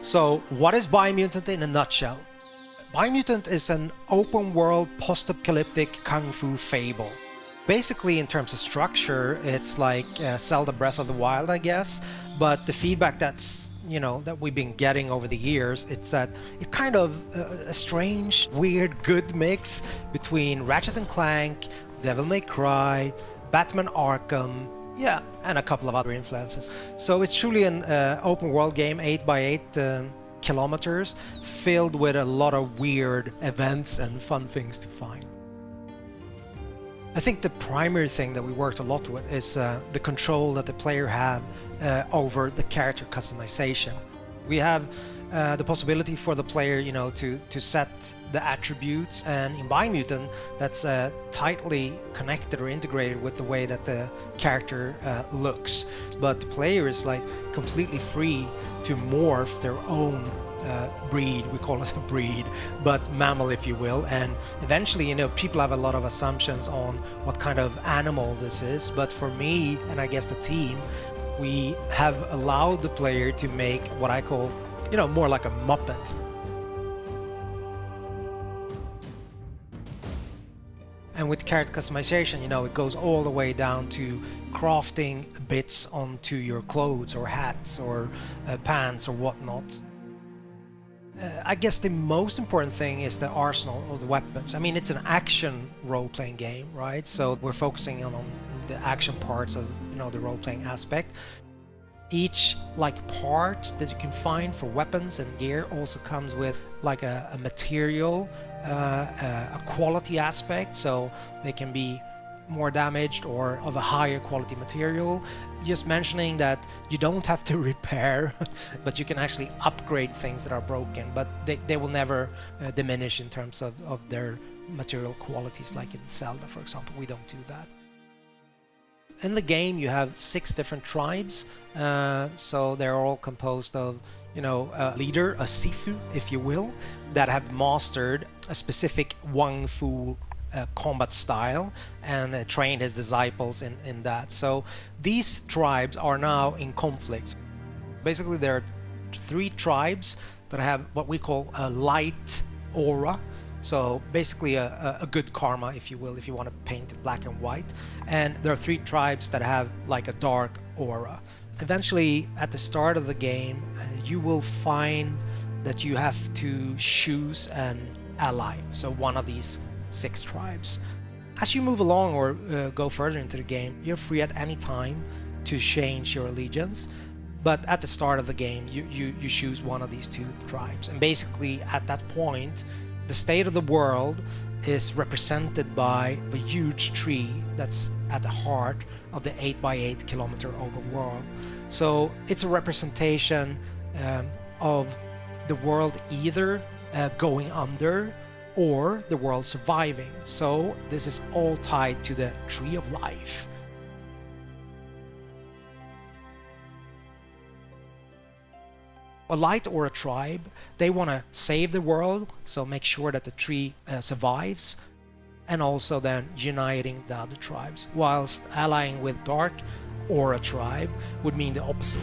So what is Biomutant in a nutshell? Biomutant is an open world post-apocalyptic kung fu fable. Basically, in terms of structure, it's like Zelda Breath of the Wild, I guess. But the feedback that we've been getting over the years, it's that it kind of a strange, weird, good mix between Ratchet and Clank, Devil May Cry, Batman Arkham, yeah, and a couple of other influences. So it's truly an open world game, 8x8 kilometers, filled with a lot of weird events and fun things to find. I think the primary thing that we worked a lot with is the control that the player have over the character customization. We have the possibility for the player, to set the attributes, and in Biomutant, that's tightly connected or integrated with the way that the character looks. But the player is like completely free to morph their own breed, we call it a breed, but mammal, if you will. And eventually, people have a lot of assumptions on what kind of animal this is. But for me, and I guess the team, we have allowed the player to make what I call, more like a Muppet. And with character customization, it goes all the way down to crafting bits onto your clothes or hats or pants or whatnot. I guess the most important thing is the arsenal of the weapons. I mean, it's an action role-playing game, right? So we're focusing on the action parts of, the role-playing aspect. Each part that you can find for weapons and gear also comes with like a material, a quality aspect, so they can be more damaged or of a higher quality material. Just mentioning that you don't have to repair, but you can actually upgrade things that are broken, but they will never diminish in terms of their material qualities, like in Zelda, for example. We don't do that. In the game, you have 6 different tribes, so they're all composed of, a leader, a Sifu, if you will, that have mastered a specific Wang Fu combat style and trained his disciples in that. So these tribes are now in conflict. Basically, there are 3 tribes that have what we call a light aura. So basically a good karma, if you will, if you want to paint it black and white. And there are 3 tribes that have like a dark aura. Eventually, at the start of the game, you will find that you have to choose an ally, so one of these 6 tribes. As you move along or go further into the game, you're free at any time to change your allegiance. But at the start of the game, you choose one of these 2 tribes. And basically, at that point, the state of the world is represented by a huge tree that's at the heart of the 8x8 kilometer open world. So it's a representation of the world either going under or the world surviving. So this is all tied to the tree of life. A light or a tribe, they want to save the world, so make sure that the tree survives, and also then uniting the other tribes, whilst allying with dark or a tribe would mean the opposite.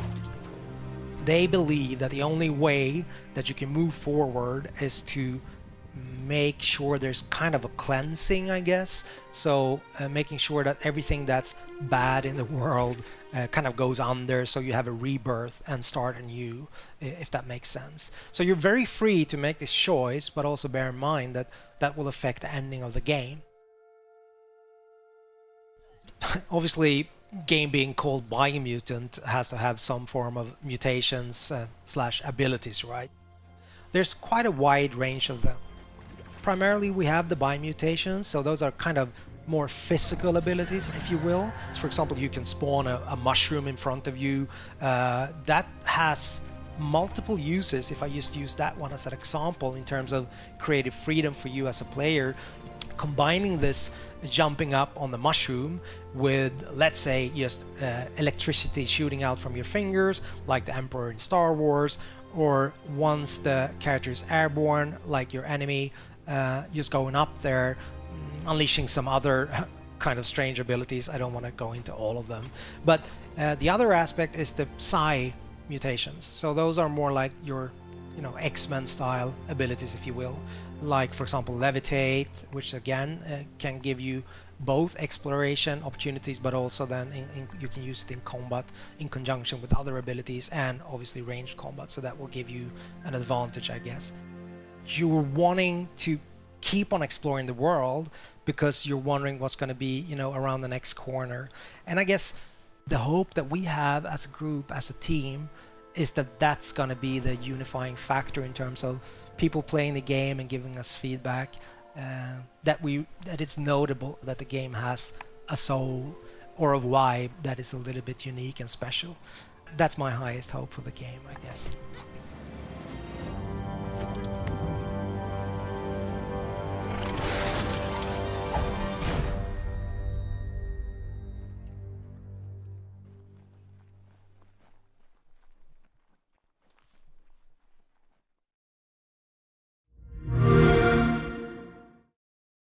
They believe that the only way that you can move forward is to make sure there's kind of a cleansing, I guess. So making sure that everything that's bad in the world kind of goes under, so you have a rebirth and start anew, if that makes sense. So you're very free to make this choice, but also bear in mind that that will affect the ending of the game. Obviously, game being called Biomutant has to have some form of mutations slash abilities, right? There's quite a wide range of them. Primarily, we have the biomutations, so those are kind of more physical abilities, if you will. For example, you can spawn a mushroom in front of you. That has multiple uses, if I just use that one as an example, in terms of creative freedom for you as a player. Combining this jumping up on the mushroom with, let's say, just electricity shooting out from your fingers, like the Emperor in Star Wars, or once the character is airborne, like your enemy, just going up there, unleashing some other kind of strange abilities. I don't want to go into all of them. But the other aspect is the psi mutations. So those are more like your you know, X-Men style abilities, if you will, like for example levitate, which again can give you both exploration opportunities, but also then you can use it in combat in conjunction with other abilities, and obviously ranged combat, so that will give you an advantage, I guess. You're wanting to keep on exploring the world because you're wondering what's going to be, you know, around the next corner. And I guess the hope that we have as a group, as a team, is that that's going to be the unifying factor in terms of people playing the game and giving us feedback, that it's notable that the game has a soul or a vibe that is a little bit unique and special. That's my highest hope for the game, I guess.